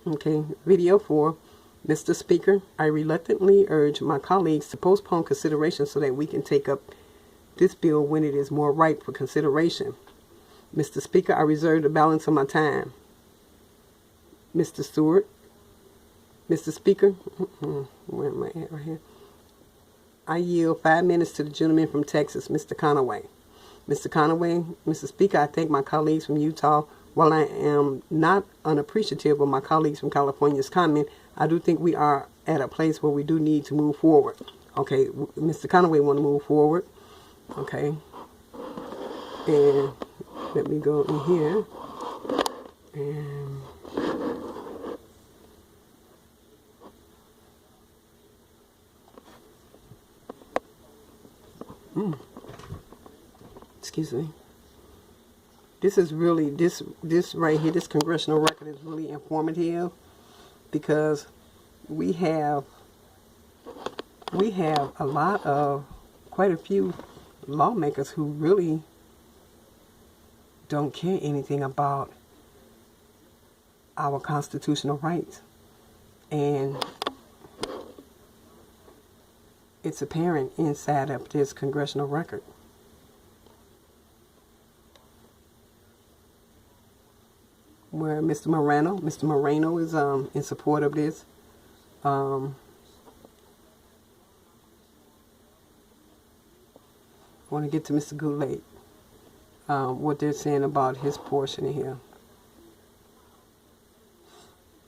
Okay, video 4. Mr. Speaker, I reluctantly urge my colleagues to postpone consideration so that we can take up this bill when it is more ripe for consideration. Mr. Speaker, I reserve the balance of my time. Mr. Stewart. Mr. Speaker, where am I at right here? I yield 5 minutes to the gentleman from Texas, Mr. Conaway. Mr. Conaway, Mr. Speaker, I thank my colleagues from Utah. While I am not unappreciative of my colleagues from California's comment, I do think we are at a place where we do need to move forward. Okay, Mr. Conaway want to move forward. Okay, and let me go in here and excuse me. This is really, this right here, this congressional record is really informative, because we have quite a few lawmakers who really don't care anything about our constitutional rights. And it's apparent inside of this congressional record. Where Mr. Moreno is in support of this. I want to get to Mr. Goulet, what they're saying about his portion in here.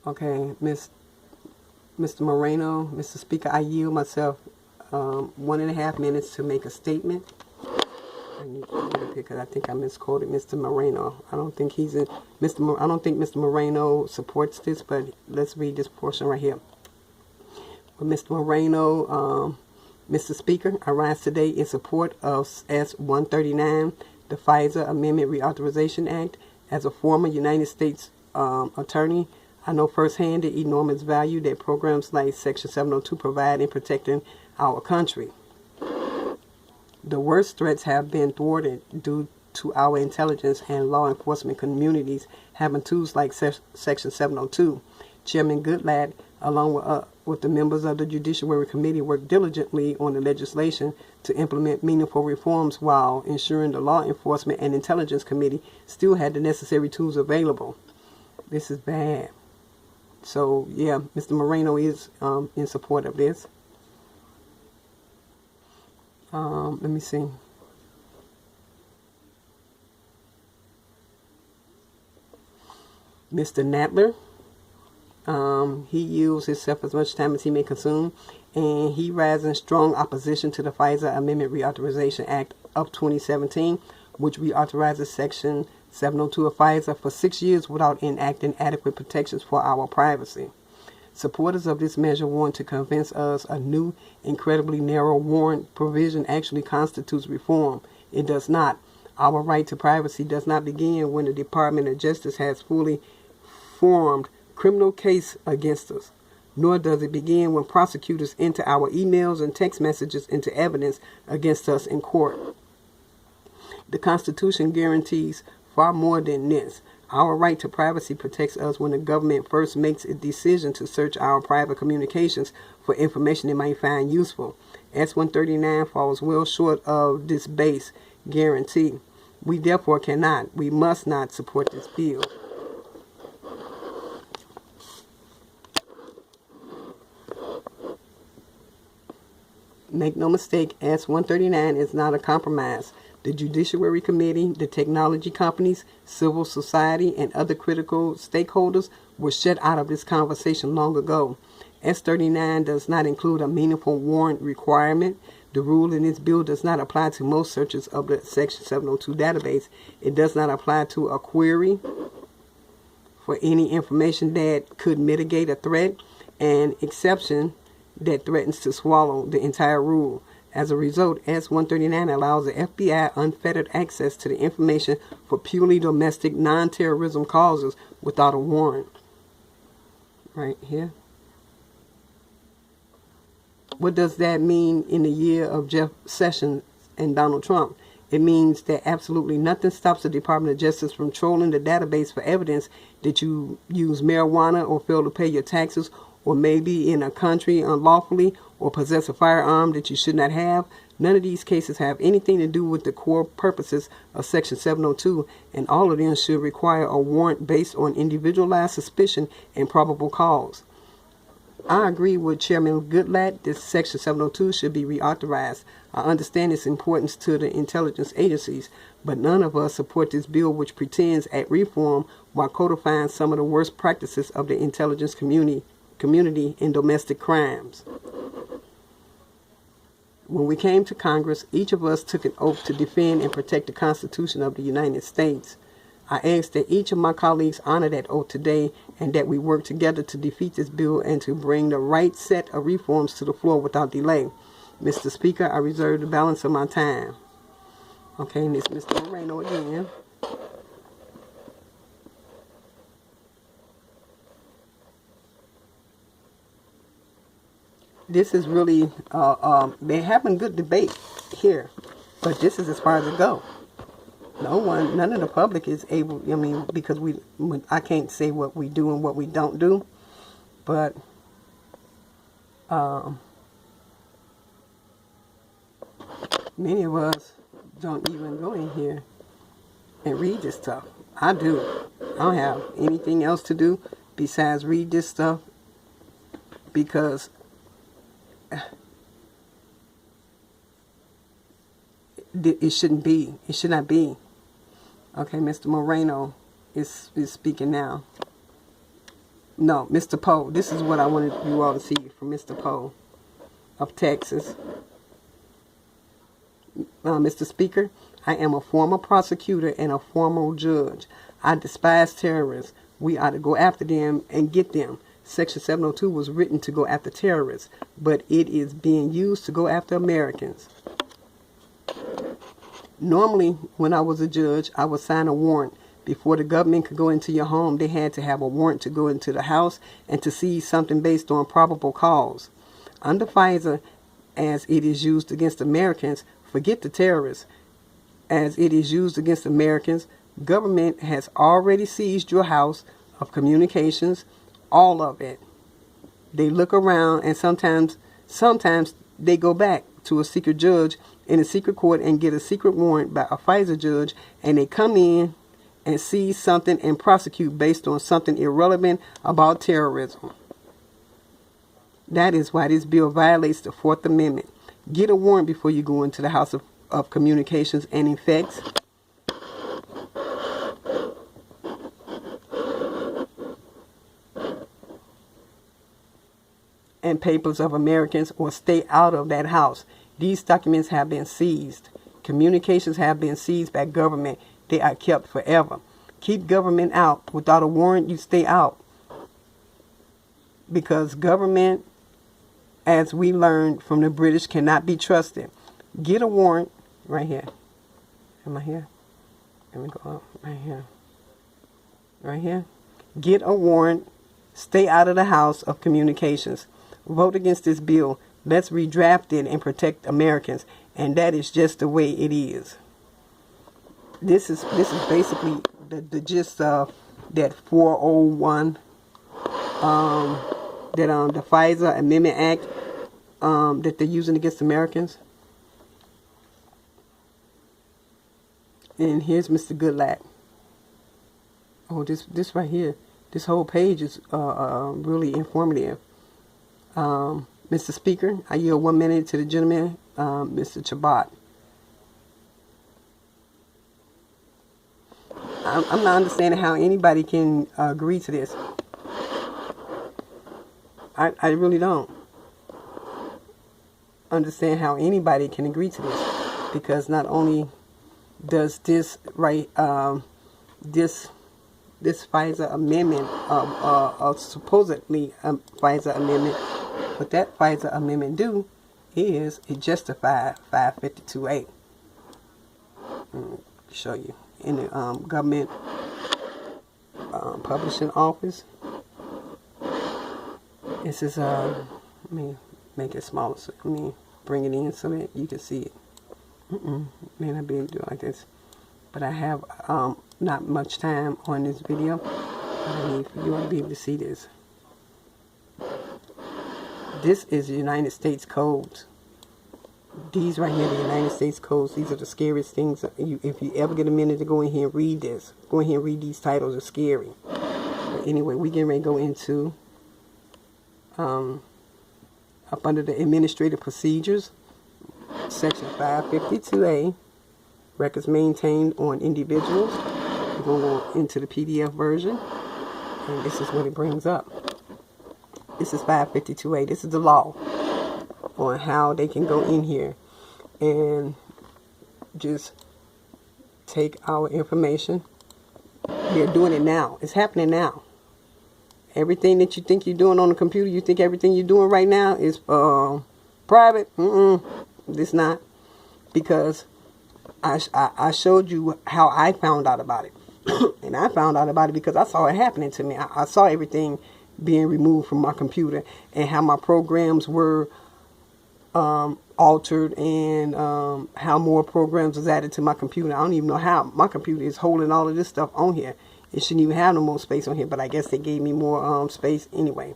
Okay, Mr. Moreno, Mr. Speaker, I yield myself 1.5 minutes to make a statement. I need to get up here because I think I misquoted Mr. Moreno. I don't think he's in I don't think Mr. Moreno supports this, but let's read this portion right here. Well, Mr. Moreno, Mr. Speaker, I rise today in support of S-139, the FISA Amendment Reauthorization Act. As a former United States attorney, I know firsthand the enormous value that programs like Section 702 provide in protecting our country. The worst threats have been thwarted due to our intelligence and law enforcement communities having tools like Section 702. Chairman Goodlatte, along with the members of the Judiciary Committee, worked diligently on the legislation to implement meaningful reforms while ensuring the Law Enforcement and Intelligence Committee still had the necessary tools available. This is bad. So, yeah, Mr. Moreno is in support of this. Let me see. Mr. Nadler, he yields himself as much time as he may consume, and he rises in strong opposition to the FISA Amendment Reauthorization Act of 2017, which reauthorizes Section 702 of FISA for 6 years without enacting adequate protections for our privacy. Supporters of this measure want to convince us a new, incredibly narrow warrant provision actually constitutes reform. It does not. Our right to privacy does not begin when the Department of Justice has fully formed criminal case against us, nor does it begin when prosecutors enter our emails and text messages into evidence against us in court. The Constitution guarantees far more than this. Our right to privacy protects us when the government first makes a decision to search our private communications for information it might find useful. S-139 falls well short of this base guarantee. We therefore we must not support this bill. Make no mistake, S-139 is not a compromise. The Judiciary Committee, the technology companies, civil society, and other critical stakeholders were shut out of this conversation long ago. S-39 does not include a meaningful warrant requirement. The rule in this bill does not apply to most searches of the Section 702 database. It does not apply to a query for any information that could mitigate a threat, an exception that threatens to swallow the entire rule. As a result, S-139 allows the FBI unfettered access to the information for purely domestic non-terrorism causes without a warrant. Right here. What does that mean in the year of Jeff Sessions and Donald Trump? It means that absolutely nothing stops the Department of Justice from trolling the database for evidence that you use marijuana or fail to pay your taxes or maybe in a country unlawfully or possess a firearm that you should not have. None of these cases have anything to do with the core purposes of Section 702, and all of them should require a warrant based on individualized suspicion and probable cause. I agree with Chairman Goodlatte that Section 702 should be reauthorized. I understand its importance to the intelligence agencies, but none of us support this bill which pretends at reform while codifying some of the worst practices of the intelligence community in domestic crimes. When we came to Congress, each of us took an oath to defend and protect the Constitution of the United States. I ask that each of my colleagues honor that oath today and that we work together to defeat this bill and to bring the right set of reforms to the floor without delay. Mr. Speaker, I reserve the balance of my time. Okay, and it's Mr. Moreno again. This is really, they're having good debate here, but this is as far as it goes. None of the public is able, I mean, because I can't say what we do and what we don't do, but many of us don't even go in here and read this stuff. I do. I don't have anything else to do besides read this stuff because it shouldn't be. It should not be. Okay, Mr. Moreno is speaking now. No, Mr. Poe. This is what I wanted you all to see from Mr. Poe of Texas. Mr. Speaker, I am a former prosecutor and a former judge. I despise terrorists. We ought to go after them and get them. Section 702 was written to go after terrorists, but it is being used to go after Americans. Normally, when I was a judge, I would sign a warrant. Before the government could go into your home, they had to have a warrant to go into the house and to seize something based on probable cause. Under FISA, as it is used against Americans, forget the terrorists. As it is used against Americans, government has already seized your house of communications, all of it. They look around and sometimes they go back to a secret judge in a secret court and get a secret warrant by a FISA judge, and they come in and seize something and prosecute based on something irrelevant about terrorism. That is why this bill violates the 4th Amendment. Get a warrant before you go into the House of Communications and effects. And papers of Americans, or stay out of that house. These documents have been seized. Communications have been seized by government. They are kept forever. Keep government out. Without a warrant, you stay out. Because government, as we learned from the British, cannot be trusted. Get a warrant right here. Am I here? Let me go up right here. Right here. Get a warrant. Stay out of the House of Communications. Vote against this bill. Let's redraft it and protect Americans. And that is just the way it is. This is basically the gist of that 401, the FISA Amendment Act that they're using against Americans. And here's Mr. Goodlatte. Oh, this right here. This whole page is really informative. Mr. Speaker, I yield 1 minute to the gentleman, Mr. Chabot. I'm not understanding how anybody can agree to this. I really don't understand how anybody can agree to this, because not only does this this FISA amendment, supposedly FISA amendment, what that FISA amendment do is it justifies 552A. Show you in the government publishing office. This is let me make it smaller. So let me bring it in so that you can see it. May not be able to do it like this. But I have not much time on this video. But I need for you all to be able to see this. This is the United States codes. These right here, the United States codes, these are the scariest things. If you ever get a minute to go in here and read this, go in here and read these titles. Are scary. But anyway, we're getting ready to go into up under the administrative procedures, section 552A, records maintained on individuals. We're going to go into the PDF version, and this is what it brings up. This is 552A. This is the law on how they can go in here and just take our information. They're doing it now. It's happening now. Everything that you think you're doing on the computer, you think everything you're doing right now is private. It's not. Because I showed you how I found out about it. And I found out about it because I saw it happening to me. I saw everything being removed from my computer and how my programs were altered, and how more programs was added to my computer. I don't even know how. My computer is holding all of this stuff on here. It shouldn't even have no more space on here, but I guess they gave me more space anyway.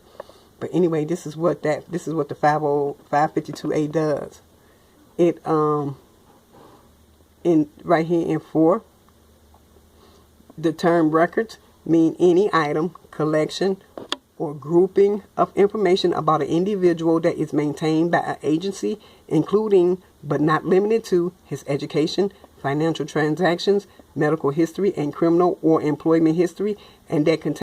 But anyway, this is what the 552A does. It in right here in 4, the term records mean any item, collection, or grouping of information about an individual that is maintained by an agency, including but not limited to his education, financial transactions, medical history, and criminal or employment history, and that contains